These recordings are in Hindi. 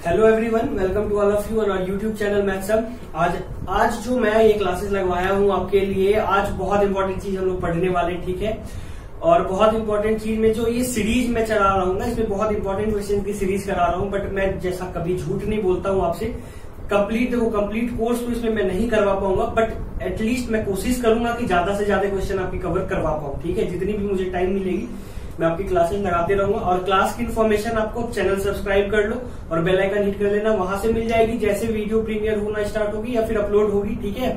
Hello everyone, welcome to all of you on our YouTube channel maths hub. आज जो मैं ये क्लासेस लगवाया हूँ आपके लिए, आज बहुत इंपॉर्टेंट चीज हम लोग पढ़ने वाले हैं, ठीक है। और बहुत इंपॉर्टेंट चीज में जो ये सीरीज में चला रहा हूँ ना, इसमें बहुत इंपॉर्टेंट क्वेश्चन की सीरीज करा रहा हूँ। बट मैं जैसा कभी झूठ नहीं बोलता हूँ आपसे, कंप्लीट कोर्स तो इसमें मैं नहीं करवा पाऊंगा, बट एटलीस्ट मैं कोशिश करूंगा कि ज्यादा से ज्यादा क्वेश्चन आपकी कवर करवा पाऊँ, ठीक है। जितनी भी मुझे टाइम मिलेगी मैं आपकी क्लासेस लगाते रहूंगा। और क्लास की इन्फॉर्मेशन आपको चैनल सब्सक्राइब कर लो और बेल आइकन हिट कर लेना, वहां से मिल जाएगी जैसे वीडियो प्रीमियर होना स्टार्ट होगी या फिर अपलोड होगी, ठीक है।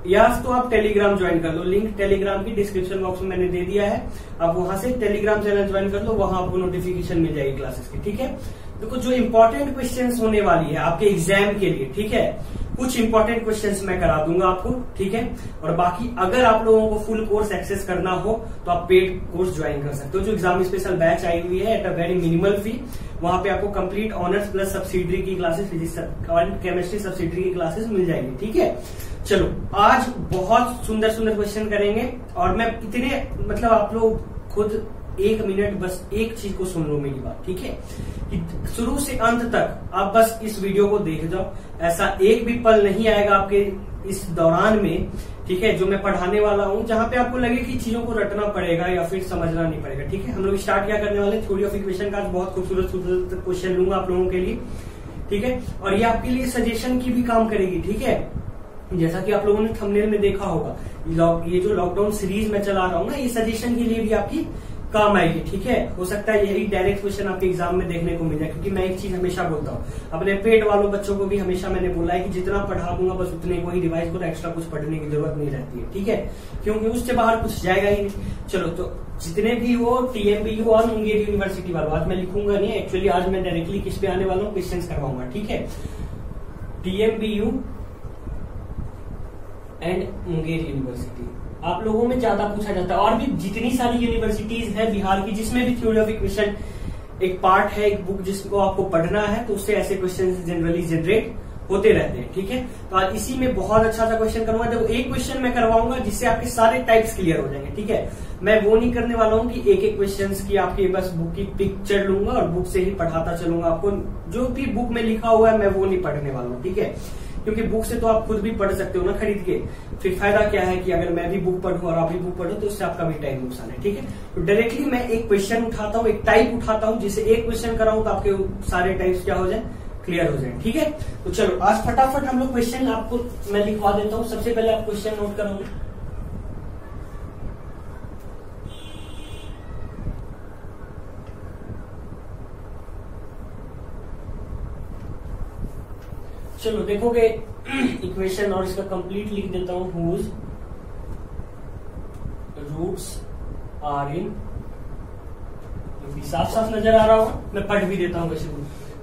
या तो आप टेलीग्राम ज्वाइन कर लो, लिंक टेलीग्राम की डिस्क्रिप्शन बॉक्स में मैंने दे दिया है। आप वहां से टेलीग्राम चैनल ज्वाइन कर लो, वहां आपको नोटिफिकेशन मिल जाएगी क्लासेस की, ठीक है। देखो जो इंपॉर्टेंट क्वेश्चंस होने वाली है आपके एग्जाम के लिए, ठीक है, कुछ इंपॉर्टेंट क्वेश्चंस मैं करा दूंगा आपको, ठीक है। और बाकी अगर आप लोगों को फुल कोर्स एक्सेस करना हो तो आप पेड कोर्स ज्वाइन कर सकते हो। जो एग्जाम स्पेशल बैच आई हुई है एट अ वेरी मिनिमल फी, वहां पे आपको कंप्लीट ऑनर्स प्लस सब्सिडरी की क्लासेस, फिजिक्स और केमिस्ट्री सब्सिडरी की क्लासेस मिल जाएगी, ठीक है। चलो आज बहुत सुंदर सुंदर क्वेश्चन करेंगे और मैं कितने मतलब आप लोग खुद 1 मिनट बस एक चीज को सुन लो मेरी बात, ठीक है। कि शुरू से अंत तक आप बस इस वीडियो को देख जाओ, ऐसा एक भी पल नहीं आएगा आपके इस दौरान में, ठीक है, जो मैं पढ़ाने वाला हूं, जहां पे आपको लगे कि चीजों को रटना पड़ेगा या फिर समझना नहीं पड़ेगा, ठीक है। हम लोग स्टार्ट क्या करने वाले, थ्योरी ऑफ इक्वेशन का बहुत खूबसूरत क्वेश्चन लूंगा आप लोगों के लिए, ठीक है। और ये आपके लिए सजेशन की भी काम करेगी, ठीक है। जैसा कि आप लोगों ने थंबनेल में देखा होगा, ये जो लॉकडाउन सीरीज में चला रहा हूं ना, ये सजेशन के लिए भी आपकी काम आएगी, ठीक है। हो सकता है यही डायरेक्ट क्वेश्चन आपके एग्जाम में देखने को मिल जाए, क्योंकि मैं एक चीज हमेशा बोलता हूँ, अपने पेड वालों बच्चों को भी हमेशा मैंने बोला है कि जितना पढ़ा दूंगा बस उतने को ही रिवाइज करो, एक्स्ट्रा कुछ पढ़ने की जरूरत नहीं रहती है, ठीक है, क्योंकि उससे बाहर कुछ जाएगा ही नहीं। चलो तो जितने भी हो TMBU और मुंगेर यूनिवर्सिटी वालों, आज मैं लिखूंगा नहीं, एक्चुअली आज मैं डायरेक्टली किस पे आने वाला हूँ, क्वेश्चन करवाऊंगा, ठीक है। TMBU एंड मुंगेर यूनिवर्सिटी आप लोगों में ज्यादा पूछा जाता है, और भी जितनी सारी यूनिवर्सिटीज है बिहार की जिसमें भी थ्योरी ऑफ इक्वेशन एक पार्ट है, एक बुक जिसको आपको पढ़ना है, तो उससे ऐसे क्वेश्चन जनरली जनरेट होते रहते हैं, ठीक है। तो आज इसी में बहुत अच्छा सा क्वेश्चन करूंगा। देखो एक क्वेश्चन मैं करवाऊंगा जिससे आपके सारे टाइप्स क्लियर हो जाएंगे, ठीक है। मैं वो नहीं करने वाला हूँ कि एक एक क्वेश्चन की आपकी बस बुक की पिक्चर लूंगा और बुक से ही पढ़ाता चलूंगा आपको, जो भी बुक में लिखा हुआ है मैं वो नहीं पढ़ने वाला हूँ, ठीक है। क्योंकि बुक से तो आप खुद भी पढ़ सकते हो ना खरीद के, फिर फायदा क्या है कि अगर मैं भी बुक पढ़ूं और आप भी बुक पढ़ो तो उससे आपका भी टाइम नुकसान है, ठीक है। तो डायरेक्टली मैं एक क्वेश्चन उठाता हूँ, एक टाइप उठाता हूँ, जिसे एक क्वेश्चन कराऊं तो आपके सारे टाइप्स क्या हो जाए, क्लियर हो जाए, ठीक है। तो चलो आज फटाफट हम लोग क्वेश्चन आपको मैं लिखवा देता हूँ। सबसे पहले आप क्वेश्चन नोट करोगे, चलो देखोगे इक्वेशन और इसका कंप्लीट लिख देता हूं, हुज रूट्स आर इन, साफ साफ नजर आ रहा होगा, मैं पढ़ भी देता हूं वैसे।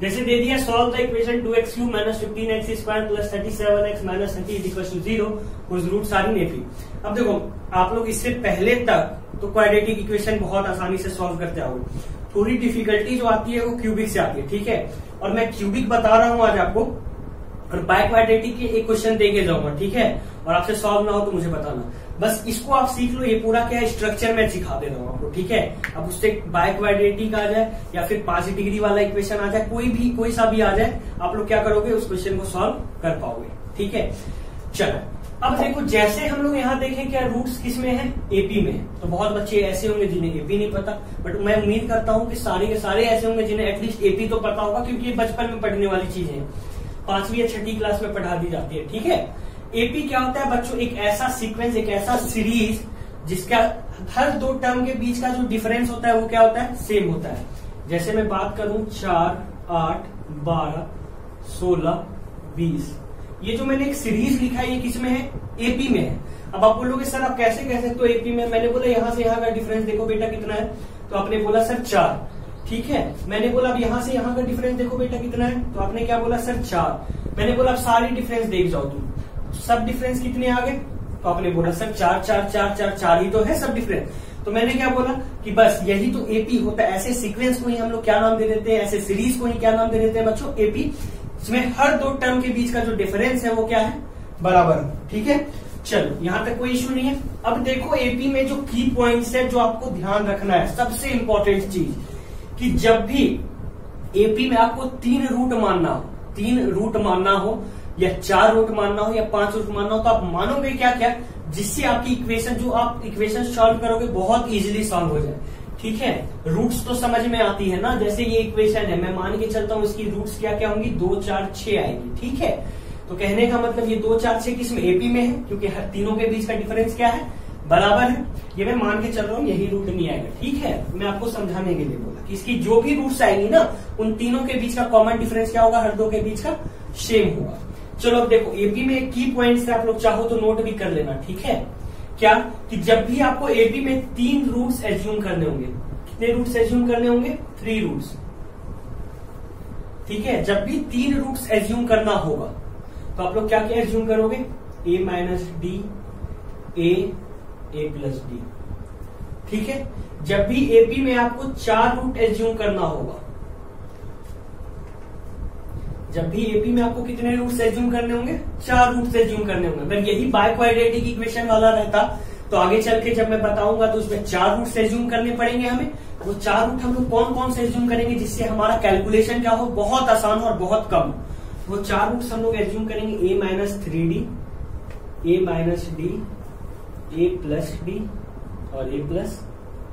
जैसे दे दिया, solve the equation 2x³ - 15x² + 37x - 30 = 0 whose roots are in AP। अब देखो आप लोग इससे पहले तक तो क्वाड्रेटिक इक्वेशन बहुत आसानी से सॉल्व करते आओगे, थोड़ी डिफिकल्टी जो आती है वो क्यूबिक से आती है, ठीक है। और मैं क्यूबिक बता रहा हूं आज आपको, और बाय क्वाड्रेटिक के एक क्वेश्चन देके जाऊंगा, ठीक है। और आपसे सॉल्व ना हो तो मुझे बताना, बस इसको आप सीख लो। ये पूरा क्या है, स्ट्रक्चर में सिखा दे रहा हूँ आपको, ठीक है। अब उससे बाय क्वाड्रेटिक आ जाए या फिर 5 डिग्री वाला इक्वेशन आ जाए, कोई सा भी आ जाए, आप लोग क्या करोगे, उस क्वेश्चन को सॉल्व कर पाओगे, ठीक है। चलो अब देखो, जैसे हम लोग यहाँ देखें क्या रूट्स किस में है, AP में। तो बहुत बच्चे ऐसे होंगे जिन्हें AP नहीं पता, बट मैं उम्मीद करता हूँ कि सारे के सारे ऐसे होंगे जिन्हें एटलीस्ट AP तो पता होगा, क्योंकि ये बचपन में पढ़ने वाली चीजें हैं, 5वीं या 6ठी क्लास में पढ़ा दी जाती है, ठीक है। AP क्या होता है बच्चों, एक ऐसा सीक्वेंस, एक ऐसा सीरीज जिसका हर 2 टर्म के बीच का जो डिफरेंस होता है वो क्या होता है, सेम होता है। जैसे मैं बात करूं 4, 8, 12, 16, 20, ये जो मैंने एक सीरीज लिखा है ये किस में है, AP में है। अब आप बोलोगे सर आप कैसे कह सकते हो AP में, मैंने बोला यहां से यहां का डिफरेंस देखो बेटा कितना है, तो आपने बोला सर 4, ठीक है। मैंने बोला अब यहां से यहां का डिफरेंस देखो बेटा कितना है, तो आपने क्या बोला सर 4। मैंने बोला अब सारी डिफरेंस देख जाओ तुम, सब डिफरेंस कितने आ गए, तो आपने बोला सर 4 4 4 4 4 ही तो है सब डिफरेंस। तो मैंने क्या बोला कि बस यही तो AP होता है, ऐसे सीक्वेंस को ही हम लोग क्या नाम दे देते हैं, ऐसे सीरीज को ही क्या नाम दे देते हैं बच्चों, AP। इसमें हर 2 टर्म के बीच का जो डिफरेंस है वो क्या है, बराबर, ठीक है। चलो यहां तक कोई इश्यू नहीं है। अब देखो AP में जो की पॉइंट्स है जो आपको ध्यान रखना है, सबसे इंपॉर्टेंट चीज कि जब भी एपी में आपको 3 रूट मानना हो, 3 रूट मानना हो या 4 रूट मानना हो या 5 रूट मानना हो, तो आप मानोगे क्या क्या, जिससे आपकी इक्वेशन, जो आप इक्वेशन सॉल्व करोगे बहुत इजीली सॉल्व हो जाए। ठीक है, रूट्स तो समझ में आती है ना, जैसे ये इक्वेशन है, मैं मान के चलता हूं इसकी रूट्स क्या क्या होंगी, 2 4 6 आएगी। ठीक है, तो कहने का मतलब ये 2 4 6 किसमें, एपी में है, क्योंकि हर तीनों के बीच का डिफरेंस क्या है, बराबर है। ये मैं मान के चल रहा हूँ, यही रूट नहीं आएगा। ठीक है, मैं आपको समझाने के लिए बोला कि इसकी जो भी रूट्स आएंगी ना, उन तीनों के बीच का कॉमन डिफरेंस क्या होगा, हर दो के बीच का सेम होगा। चलो अब देखो, एपी में एक की पॉइंट से आप लोग चाहो तो नोट भी कर लेना। ठीक है, क्या कि जब भी आपको एपी में 3 रूट्स एज्यूम करने होंगे, कितने रूट्स एज्यूम करने होंगे, 3 रूट्स। ठीक है, जब भी 3 रूट्स एज्यूम करना होगा तो आप लोग क्या क्या एज्यूम करोगे, a minus D, A plus D. ठीक है, जब भी एपी में आपको 4 रूट एज्यूम करना होगा, जब भी एपी में आपको कितने रूट्स एज्यूम करने होंगे, 4 रूट्स एज्यूम करने होंगे। अगर यही बाइक्वाड्रेटिक इक्वेशन वाला रहता तो आगे चल के जब मैं बताऊंगा तो उसमें 4 रूट्स एज्यूम करने पड़ेंगे हमें। वो 4 रूट हम लोग कौन कौन से एज्यूम करेंगे, जिससे हमारा कैलकुलेशन क्या हो, बहुत आसान हो और बहुत कम। वो 4 रूट्स हम लोग एज्यूम करेंगे, a minus 3d, a minus D, a plus D और a प्लस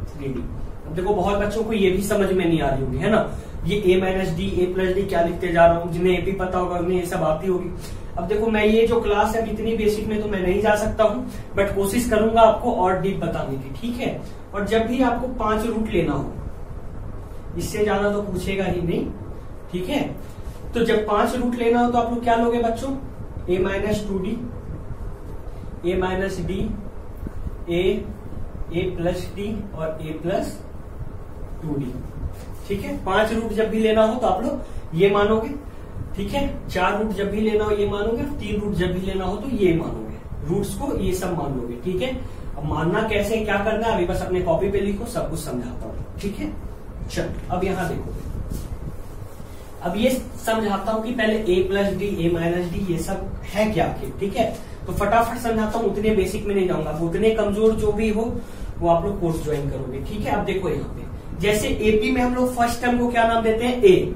3d। अब देखो बहुत बच्चों को ये भी समझ में नहीं आ रही होगी, है ना, ये a minus D, a plus D क्या लिखते जा रहा हूँ, जिन्हें एपी पता होगा उन्हें ये सब आती होगी। अब देखो मैं ये जो क्लास है इतनी बेसिक में तो मैं नहीं जा सकता हूँ, बट कोशिश करूंगा आपको और डीप बताने की। ठीक है, और जब भी आपको 5 रूट लेना हो, इससे ज्यादा तो पूछेगा ही नहीं। ठीक है, तो जब 5 रूट लेना हो तो आप लोग क्या लोगे बच्चों, a minus 2d, a minus D, a plus D और a प्लस 2d। ठीक है, 5 रूट जब भी लेना हो तो आप लोग ये मानोगे। ठीक है, 4 रूट जब भी लेना हो ये मानोगे, 3 रूट जब भी लेना हो तो ये मानोगे, रूट्स को ये सब मान लोगे। ठीक है, अब मानना कैसे, क्या करना है, अभी बस अपने कॉपी पे लिखो, सब कुछ समझाता हूँ। ठीक है, चलो अब यहां देखो, अब ये समझाता हूँ कि पहले a plus D, a minus D, ये सब है क्या आखिर। ठीक है, तो फटाफट समझाता हूँ, उतने बेसिक में नहीं जाऊंगा, उतने कमजोर जो भी हो वो आप लोग कोर्स ज्वाइन करोगे। ठीक है, अब देखो यहाँ पे जैसे एपी में हम लोग फर्स्ट टर्म को क्या नाम देते हैं, ए।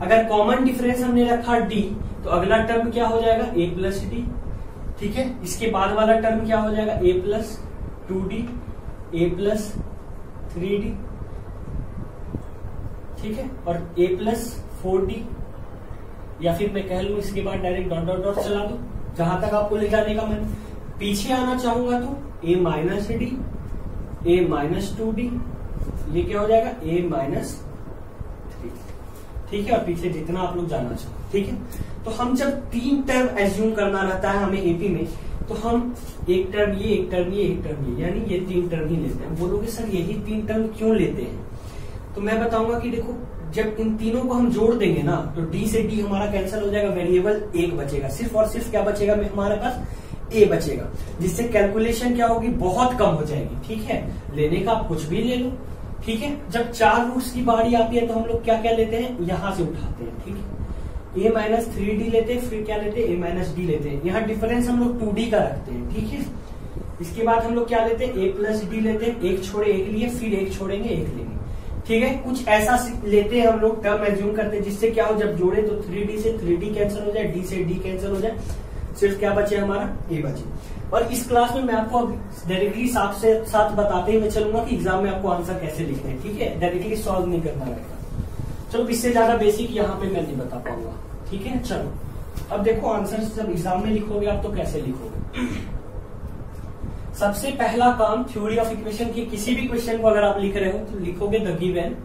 अगर कॉमन डिफरेंस हमने रखा डी, तो अगला टर्म क्या हो जाएगा, a प्लस डी। ठीक है, इसके बाद वाला टर्म क्या हो जाएगा, a plus 2d, a plus 3d। ठीक है, और a प्लस 4d, या फिर मैं कह लू इसके बाद डायरेक्ट डॉट डॉट डॉट चला दो, जहां तक आपको ले जाने का मन। पीछे आना चाहूंगा तो a minus D, a minus 2d, ये क्या हो जाएगा, a माइनस 3। ठीक है, और पीछे जितना आप लोग जाना चाहो। ठीक है, तो हम जब 3 टर्म एज्यूम करना रहता है हमें एपी में, तो हम एक टर्म ये, एक टर्म ये, एक टर्म ये, यानी ये 3 टर्म ही लेते हैं। बोलोगे सर यही 3 टर्म क्यों लेते हैं, तो मैं बताऊंगा कि देखो जब इन तीनों को हम जोड़ देंगे ना, तो डी से डी हमारा कैंसिल हो जाएगा, वेरिएबल 1 बचेगा, सिर्फ और सिर्फ क्या बचेगा हमारे पास, ए बचेगा, जिससे कैलकुलेशन क्या होगी, बहुत कम हो जाएगी। ठीक है, लेने का आप कुछ भी ले लो। ठीक है, जब 4 रूट्स की बारी आती है तो हम लोग क्या क्या लेते हैं, यहां से उठाते हैं। ठीक है, a माइनस 3d लेते हैं, फिर क्या लेते हैं, a माइनस डी लेते हैं। यहाँ डिफरेंस हम लोग 2d का रखते हैं। ठीक है, इसके बाद हम लोग क्या लेते हैं, a प्लस डी लेते हैं, एक छोड़े एक लिए, फिर एक छोड़ेंगे एक लेंगे। ठीक है, कुछ ऐसा लेते हैं हम लोग, टर्म एज्यूम करते हैं, जिससे क्या हो, जब जोड़े तो 3d से 3d कैंसिल हो जाए, d से d कैंसिल हो जाए, सिर्फ क्या बचे हमारा, a बचे। और इस क्लास में मैं आपको डायरेक्टली साथ बताते हुए चलूंगा कि एग्जाम में आपको आंसर कैसे लिखना है। ठीक है, डायरेक्टली सॉल्व नहीं करना रहेगा। चलो इससे ज्यादा बेसिक यहाँ पे मैं नहीं बता पाऊंगा। ठीक है, चलो अब देखो आंसर जब एग्जाम में लिखोगे आप तो कैसे लिखोगे। सबसे पहला काम, थ्योरी ऑफ इक्वेशन की किसी भी क्वेश्चन को अगर आप लिख रहे हो तो लिखोगे द गिवन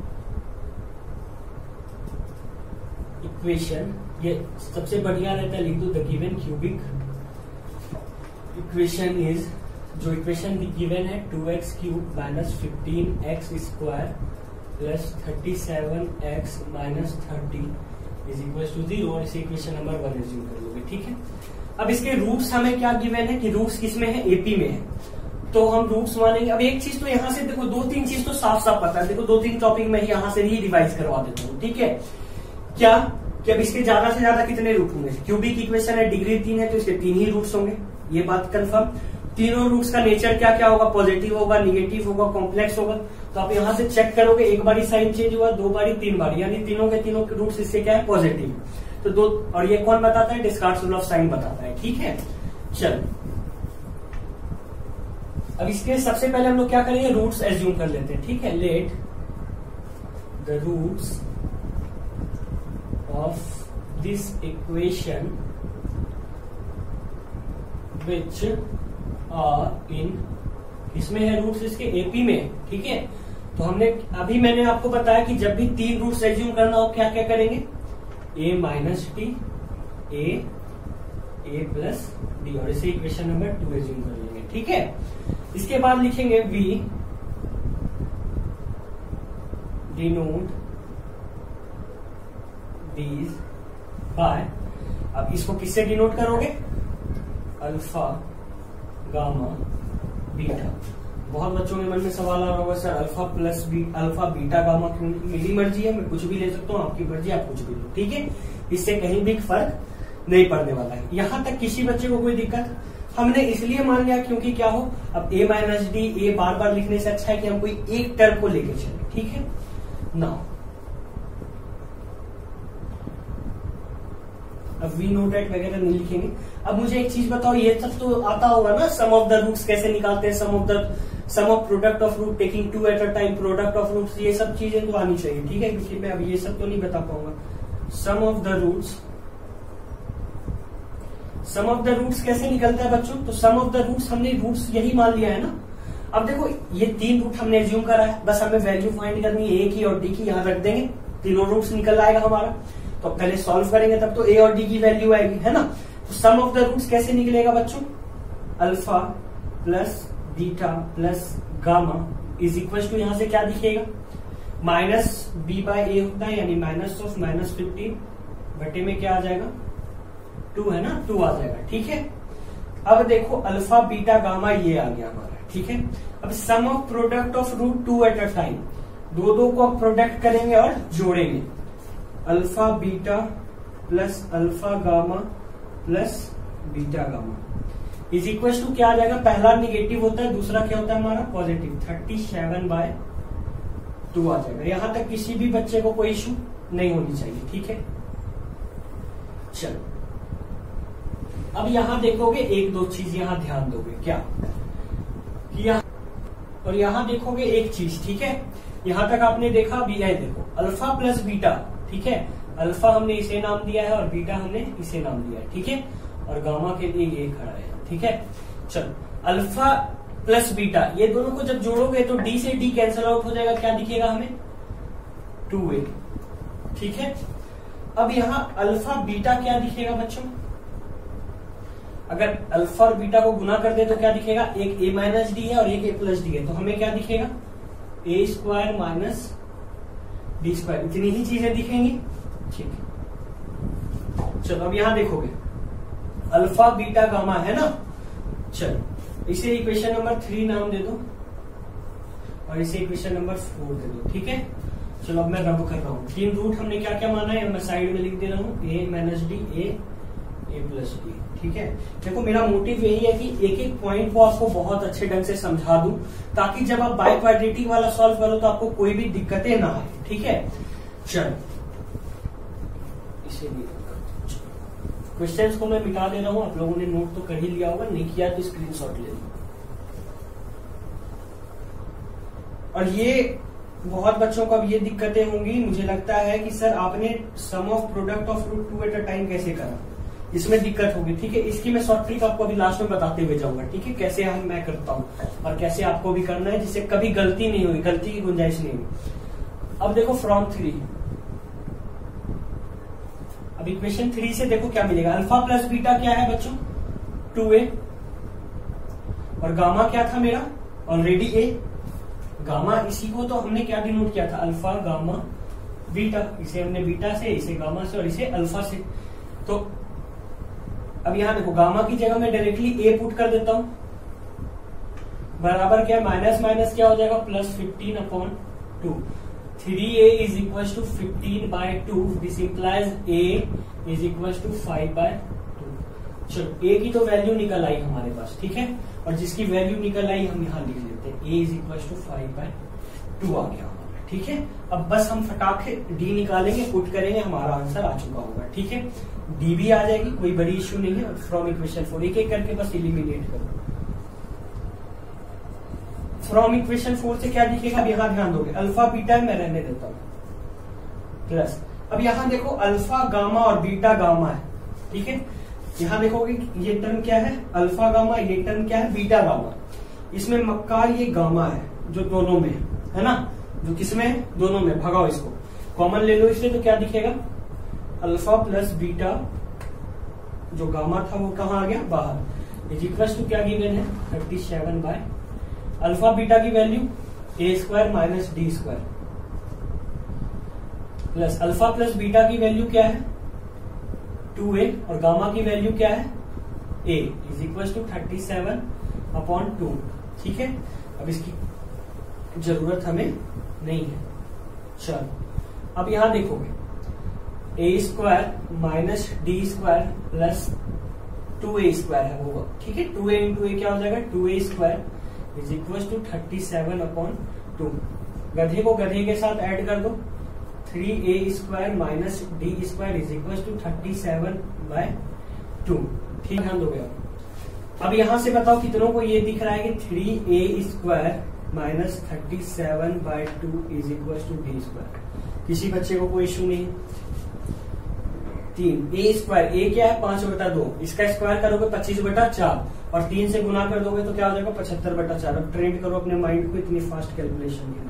इक्वेशन, ये सबसे बढ़िया रहता है, लिख दो the given cubic equation is, जो इक्वेशन गिवन है 2x cube minus 15x square plus 37x minus 30 is equal to 0, और इसे इक्वेशन नंबर 1 एज्यूम कर लोगे। ठीक है, अब इसके रूट्स हमें क्या गिवन है कि रूट्स किसमें है, एपी में है, तो हम रूट्स मानेंगे। अब एक चीज तो यहाँ से देखो, 2-3 चीज तो साफ साफ पता है, देखो 2-3 टॉपिक में यहाँ से ही रिवाइज करवा देता हूँ। ठीक है, क्या कि अब इसके ज्यादा से ज्यादा कितने रूट होंगे, क्यूबिक इक्वेशन है, डिग्री 3 है, तो इसके 3 ही रूट्स होंगे, ये बात कंफर्म। तीनों रूट्स का नेचर क्या क्या होगा, पॉजिटिव होगा, निगेटिव होगा, कॉम्प्लेक्स होगा, तो आप यहां से चेक करोगे, एक बारी साइन चेंज हुआ, 2 बारी, 3 बारी, यानी तीनों के रूट्स इससे क्या है, पॉजिटिव। तो 2, और ये कौन बताता है, डिस्कार्ड्स रूल ऑफ साइन बताता है, ठीक है। चल अब इसके सबसे पहले हम लोग क्या करेंगे, रूट्स एज्यूम कर लेते हैं, ठीक है। Let the roots of this equation which are in, इसमें है रूट्स इसके एपी में, ठीक है। तो हमने अभी मैंने आपको बताया कि जब भी 3 रूट्स एज्यूम करना हो क्या क्या करेंगे, a minus T, a plus D, और इसे इक्वेशन नंबर 2 एज्यूम कर लेंगे, ठीक है। इसके बाद लिखेंगे v डिनोट दीज बाय, अब इसको किससे डिनोट करोगे, अल्फा गामा बीटा। बहुत बच्चों के मन में सवाल आ रहा होगा, sir alpha plus alpha beta gamma क्यों, मेरी मर्जी है, मैं कुछ भी ले सकता हूँ, आपकी मर्जी, आप कुछ भी लो, ठीक है। इससे कहीं भी फर्क नहीं पड़ने वाला है। यहां तक किसी बच्चे को कोई दिक्कत, हमने इसलिए मान लिया क्योंकि क्या हो, अब a माइनस डी, ए बार बार लिखने से अच्छा है कि हम कोई एक टर्म को लेके चले, ठीक है ना। अब वी नोट एट वगैरह नहीं लिखेंगे। अब मुझे एक चीज बताओ, ये सब तो आता होगा ना, सम ऑफ द रूट्स कैसे निकालते हैं, sum of product of root taking 2 at a time, product of roots, ये सब चीजें तो आनी चाहिए, ठीक है, क्योंकि मैं अब ये सब तो नहीं बता पाऊंगा। सम ऑफ द रूट्स कैसे निकलता है बच्चों, तो सम ऑफ द रूट्स हमने रूट्स यही मान लिया है ना। अब देखो ये 3 रूट हमने एज्यूम करा है, बस हमें वैल्यू फाइंड करनी है, ए की और डी की, यहां रख देंगे, तीनों रूट्स निकल आएगा हमारा। तो पहले सॉल्व करेंगे तब तो ए और डी की वैल्यू आएगी, है ना। तो सम ऑफ द रूट्स कैसे निकलेगा बच्चों, alpha plus beta plus gamma is equal to, यहां से क्या दिखेगा, माइनस बी बाय ए होता है, यानी माइनस ऑफ -15 बटे में क्या आ जाएगा, 2 है ना, 2 आ जाएगा, ठीक है। अब देखो अल्फा बीटा गामा ये आ गया हमारा, ठीक है। अब sum of product of root 2 at a time, दो को प्रोडक्ट करेंगे और जोड़ेंगे, alpha beta plus alpha gamma plus beta gamma is equal to क्या आ जाएगा, पहला निगेटिव होता है, दूसरा क्या होता है हमारा पॉजिटिव, 37/2 आ जाएगा। यहां तक किसी भी बच्चे को कोई इशू नहीं होनी चाहिए, ठीक है। चलो अब यहां देखोगे, 1-2 चीज यहां ध्यान दोगे, क्या कि और यहां देखोगे एक चीज, ठीक है। यहां तक आपने देखा, अभी है देखो अल्फा प्लस बीटा, ठीक है, अल्फा हमने इसे नाम दिया है और बीटा हमने इसे नाम दिया है, ठीक है, और गामा के लिए ये खड़ा है, ठीक है। चलो अल्फा प्लस बीटा, ये दोनों को जब जोड़ोगे तो डी से डी कैंसिल आउट हो जाएगा, क्या दिखेगा हमें, 2a, ठीक है। अब यहां अल्फा बीटा क्या दिखेगा बच्चों, अगर अल्फा और बीटा को गुना कर दे तो क्या दिखेगा, एक a माइनस डी है और एक a प्लस डी है, तो हमें क्या दिखेगा, a square minus d square, इतनी ही चीजें दिखेंगी, ठीक है। चलो अब यहां देखोगे अल्फा बीटा गामा है ना, चलो इसे इक्वेशन नंबर 3 नाम दे दो और इसे इक्वेशन नंबर 4 दे दो, ठीक है। चलो अब मैं रब कर रहा हूं, 3 रूट हमने क्या क्या माना है, मैं साइड में लिख दे रहा हूं, a minus D, a plus D, ठीक है। देखो मेरा मोटिव यही है कि एक एक पॉइंट को आपको बहुत अच्छे ढंग से समझा दूं, ताकि जब आप बाय क्वाड्रेटिक वाला सॉल्व करो तो आपको कोई भी दिक्कतें ना आए, ठीक है। चलो इसे क्वेश्चंस को मैं मिटा दे रहा हूं, आप लोगों ने नोट तो कर ही लिया होगा, नहीं किया तो स्क्रीनशॉट ले लो। और ये बहुत बच्चों को अब ये दिक्कतें होंगी, मुझे लगता है कि सर आपने sum of product of root 2 at a time कैसे करा, इसमें दिक्कत होगी, ठीक है। इसकी मैं शॉर्ट ट्रिक आपको अभी लास्ट में बताते हुए जाऊंगा, ठीक है, कैसे मैं करता हूं और कैसे आपको भी करना है, जिससे कभी गलती नहीं हुई, गलती की गुंजाइश नहीं हुई। अब देखो फ्रॉम 3, अब इक्वेशन 3 से देखो क्या मिलेगा, अल्फा प्लस बीटा क्या है बच्चों, 2a, और गामा क्या था मेरा ऑलरेडी a, गामा इसी को तो हमने क्या डिनोट किया था, अल्फा गामा बीटा, इसे हमने बीटा से, इसे गामा से और इसे अल्फा से। तो अब यहां देखो गामा की जगह मैं डायरेक्टली a पुट कर देता हूं, बराबर क्या माइनस माइनस क्या हो जाएगा, plus 15/2, 3a is equal to 15/2, this implies a is equal to 5/2। चलो a की तो वैल्यू निकल आई हमारे पास, ठीक है, और जिसकी वैल्यू निकल आई हम यहां लिख लेते हैं, a इज इक्वल टू 5/2। 2 आ गया हमारा। ठीक है, अब बस हम फटाक से डी निकालेंगे, पुट करेंगे, हमारा आंसर आ चुका होगा। ठीक है, डी भी आ जाएगी, कोई बड़ी इश्यू नहीं है। फ्रॉम इक्वेशन 4 एक एक करके बस इलिमिनेट करो। फ्रॉम इक्वेशन 4 से क्या दिखेगा, अब यहां ध्यान दोगे, अल्फा बीटा मैं रहने देता हूं, प्लस अब यहां देखो अल्फा गामा और बीटा गामा है। ठीक है, यहां देखोगे ये टर्म क्या है, अल्फा गामा, ये टर्म क्या है, बीटा गामा। इसमें मक्कार ये गामा है जो दोनों में है ना, जो किसमें, दोनों में। भगाओ इसको, कॉमन ले लो इसलिए, तो क्या दिखेगा, अल्फा प्लस बीटा, जो गामा था वो कहां आ गया, बाहर। इज इक्वल टू क्या गिवन है, 37 बाय अल्फा बीटा की value a square minus d square, plus alpha plus beta की वैल्यू क्या है 2a, और गामा की वैल्यू क्या है a, इज इक्वल टू 37/2। ठीक है, अब इसकी जरूरत हमें नहीं है। चलो अब यहां देखोगे a square minus d square plus 2a square है वो। ठीक है, 2a इंटू ए क्या हो जाएगा, 2a square is equal to 37/2। गधे को गधे के साथ ऐड कर दो, 3a square minus d square is equal to 37/2। ठीक, ध्यान दोगे। अब यहां से बताओ कितनों को ये दिख रहा है कि 3a square minus 37/2 is equal to d square. किसी बच्चे को कोई इश्यू नहीं। 3 ए स्क्वायर, ए क्या है 5/2, इसका स्क्वायर करोगे 25/4 और 3 से गुना कर दोगे तो क्या हो जाएगा 75/4। अब ट्रेंड करो अपने माइंड को इतनी फास्ट कैलकुलेशन के लिए।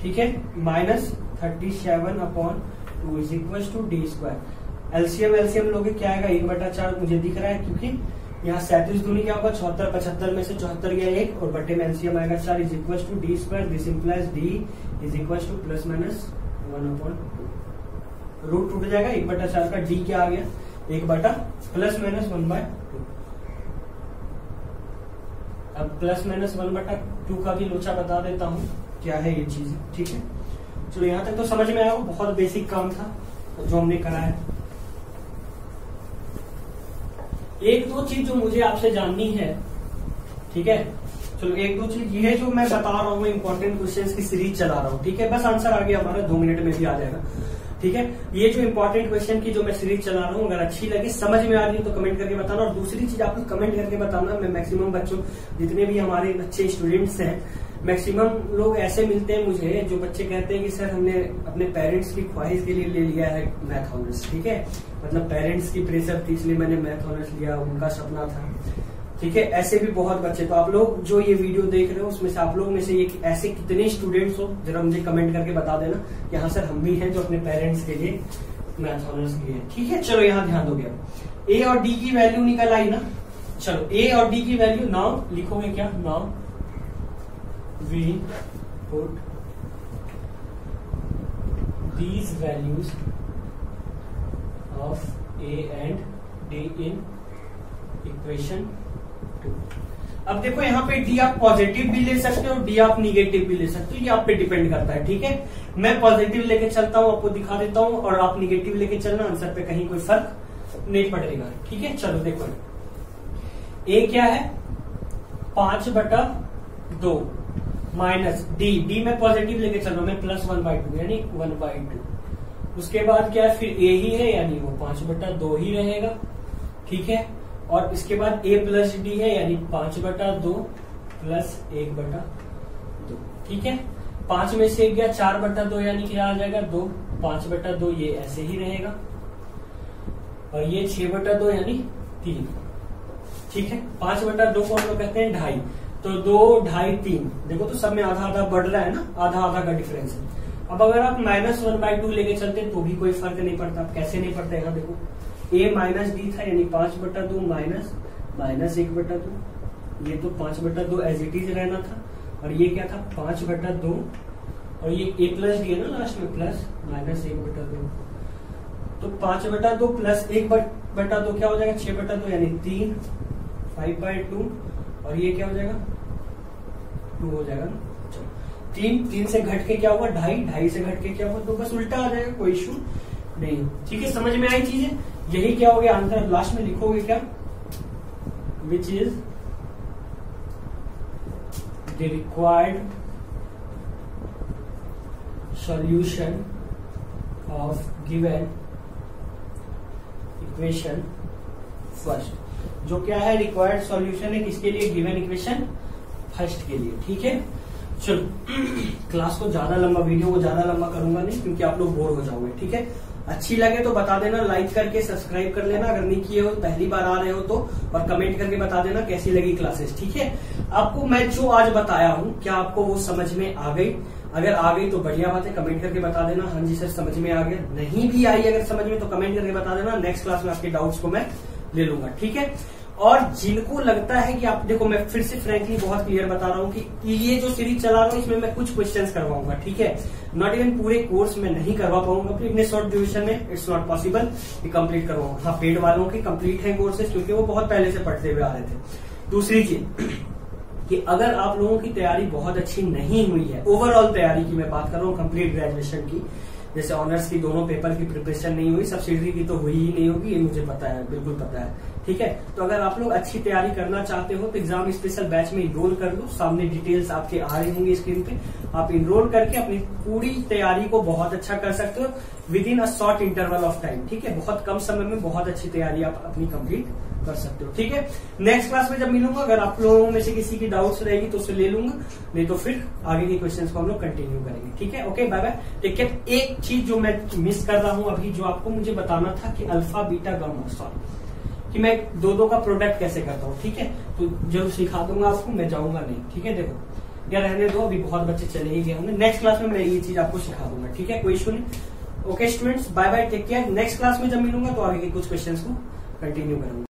ठीक है, minus 37/2 is equal to d square. LCM लोगे क्या आएगा 1/4 मुझे दिख रहा है, क्योंकि यहाँ 37 दूनी क्या होगा 74, 75 में से 74 गया 1 और बट्टे में एलसीएम आएगा 4 is equal to d square. This implies d is equal to plus minus 1/2। Root टूट जाएगा 1/4 का, डी क्या आ गया 1 बटा प्लस माइनस 1/2। अब प्लस माइनस 1/2 का भी लोचा बता देता हूं क्या है ये चीज। ठीक है, चलो यहां तक तो समझ में आया, बहुत बेसिक काम था जो हमने करा है। एक दो चीज जो मुझे आपसे जाननी है, ठीक है, चलो एक दो चीज ये जो मैं बता रहा हूँ इंपॉर्टेंट क्वेश्चंस की सीरीज चला रहा हूँ। ठीक है, बस आंसर आ गया हमारा 2 मिनट में भी आ जाएगा। ठीक है, ये जो इंपॉर्टेंट क्वेश्चन की जो मैं सीरीज चला रहा हूँ, अगर अच्छी लगे, समझ में आ रही है तो कमेंट करके बताना। और दूसरी चीज आप लोग कमेंट करके बताना, मैं मैक्सिमम बच्चों, जितने भी हमारे अच्छे स्टूडेंट्स हैं, मैक्सिमम लोग ऐसे मिलते हैं मुझे जो बच्चे कहते हैं कि सर हमने अपने पेरेंट्स की ख्वाहिश के लिए ले लिया है मैथ ऑनर्स। ठीक है, मतलब पेरेंट्स की प्रेशर थी इसलिए मैंने मैथ ऑनर्स लिया, उनका सपना था। ठीक है, ऐसे भी बहुत बच्चे। तो आप लोग जो ये वीडियो देख रहे हो उसमें से आप लोग में से ये ऐसे कितने स्टूडेंट्स हो, जरा मुझे कमेंट करके बता देना कि हाँ सर हम भी हैं जो अपने पेरेंट्स के लिए मैथ ऑनर्स लिए। ठीक है, चलो यहाँ ध्यान दोगे। ए और डी की वैल्यू निकल आई ना। चलो ए और डी की वैल्यू नाउ लिखोगे क्या, now we put these values of a and d in equation 2। अब देखो यहाँ पे डी आप पॉजिटिव भी ले सकते हो, डी आप निगेटिव भी ले सकते हो, ये आप पे डिपेंड करता है। ठीक है, मैं पॉजिटिव लेके चलता हूँ, आपको दिखा देता हूँ, और आप निगेटिव लेके चलना, आंसर पे कहीं कोई फर्क नहीं पड़ेगा। ठीक है, चलो देखो ए क्या है 5/2 माइनस डी में पॉजिटिव लेके चल रहा हूं मैं, प्लस 1/2 यानी 1/2। उसके बाद क्या है, फिर ए ही है यानी वो 5/2 ही रहेगा। ठीक है, और इसके बाद ए प्लस डी है यानी 5/2 प्लस 1/2। ठीक है, 5 में से 1 गया 4/2 यानी क्या आ जाएगा 2, 5/2 ये ऐसे ही रहेगा, और ये 6/2 यानी 3। ठीक है, 5/2 को हम लोग कहते हैं 2.5, तो 2, 2.5, 3। देखो तो सब में आधा आधा बढ़ रहा है ना, आधा आधा का डिफरेंस है। अब अगर आप माइनस 1/2 लेके चलते तो भी कोई फर्क नहीं पड़ता। अब कैसे नहीं पड़ता, यहाँ देखो ए माइनस डी था यानी 5/2 माइनस 1/2, ये तो 5/2 एज इट इज रहना था, और ये क्या था 5/2, और ये ए प्लस डी है ना लास्ट में, प्लस माइनस 1/2, तो 5/2 प्लस 1/2 क्या हो जाएगा 6/2 यानी 3, 5/2, और ये क्या हो जाएगा 2 हो जाएगा ना। चलो 3 से घट के क्या हुआ 2.5 से घट के क्या हुआ 2, बस उल्टा आ जाएगा, कोई इशू नहीं। ठीक है, समझ में आई चीजें, यही क्या हो गया आंसर। लास्ट में लिखोगे क्या, which is the required solution of given equation first. जो क्या है, रिक्वायर्ड सॉल्यूशन है किसके लिए, गिवन इक्वेशन फर्स्ट के लिए। ठीक है, चलो क्लास को ज्यादा लंबा, वीडियो को ज्यादा लंबा करूंगा नहीं क्योंकि आप लोग बोर हो जाओगे। ठीक है, अच्छी लगे तो बता देना, लाइक करके सब्सक्राइब कर लेना अगर नहीं किए हो, पहली बार आ रहे हो तो, और कमेंट करके बता देना कैसी लगी क्लासेस। ठीक है, आपको मैं जो आज बताया हूँ क्या आपको वो समझ में आ गई? अगर आ गई तो बढ़िया बात है, कमेंट करके बता देना हाँ जी सर समझ में आ गया। नहीं भी आई अगर समझ में तो कमेंट करके बता देना, नेक्स्ट क्लास में आपके डाउट्स को मैं ले लूंगा। ठीक है, और जिनको लगता है कि आप देखो, मैं फिर से फ्रैंकली बहुत क्लियर बता रहा हूँ कि ये जो सीरीज चला रहा हूँ इसमें मैं कुछ क्वेश्चंस करवाऊंगा। ठीक है, नॉट इवन पूरे कोर्स में नहीं करवा पाऊंगा इतने शॉर्ट ड्यूरेशन में, इट्स नॉट पॉसिबल कि कंप्लीट करवाऊंगा। हाँ, पेड वालों के कंप्लीट है कोर्सेज क्योंकि वो बहुत पहले से पढ़ते हुए आ रहे थे। दूसरी चीज कि अगर आप लोगों की तैयारी बहुत अच्छी नहीं हुई है, ओवरऑल तैयारी की मैं बात कर रहा हूँ, कंप्लीट ग्रेजुएशन की, जैसे ऑनर्स की दोनों पेपर की प्रिपरेशन नहीं हुई, सब्सिडरी की तो हुई ही नहीं होगी, ये मुझे पता है, बिल्कुल पता है। ठीक है, तो अगर आप लोग अच्छी तैयारी करना चाहते हो तो एग्जाम स्पेशल बैच में इनरोल कर लो। सामने डिटेल्स आपके आ रही होंगी स्क्रीन पे, आप इनरोल करके अपनी पूरी तैयारी को बहुत अच्छा कर सकते हो with in a short interval of time. ठीक है, बहुत कम समय में बहुत अच्छी तैयारी आप अपनी कंप्लीट कर सकते हो। ठीक है, नेक्स्ट क्लास में जब मिलूंगा अगर आप लोगों में से किसी की डाउट्स रहेगी तो उसे ले लूंगा, नहीं तो फिर आगे के क्वेश्चंस को हम लोग कंटिन्यू करेंगे। ठीक है, okay, bye bye, take care. एक चीज जो मैं मिस कर रहा हूं अभी, जो आपको मुझे बताना था कि अल्फा बीटा गामा, सॉरी, कि मैं दो का प्रोडक्ट कैसे करता हूँ। ठीक है, तो जरूर सिखा दूंगा आपको, मैं जाऊंगा नहीं। ठीक है, देखो या रहने दो, अभी बहुत बच्चे चले ही गए होंगे, नेक्स्ट क्लास में मैं ये चीज आपको सिखा दूंगा। ठीक है, कोई इशू नहीं। Okay students, bye bye, take care. Next class में जब मिलूंगा तो आगे के कुछ क्वेश्चंस को कंटिन्यू करूंगा।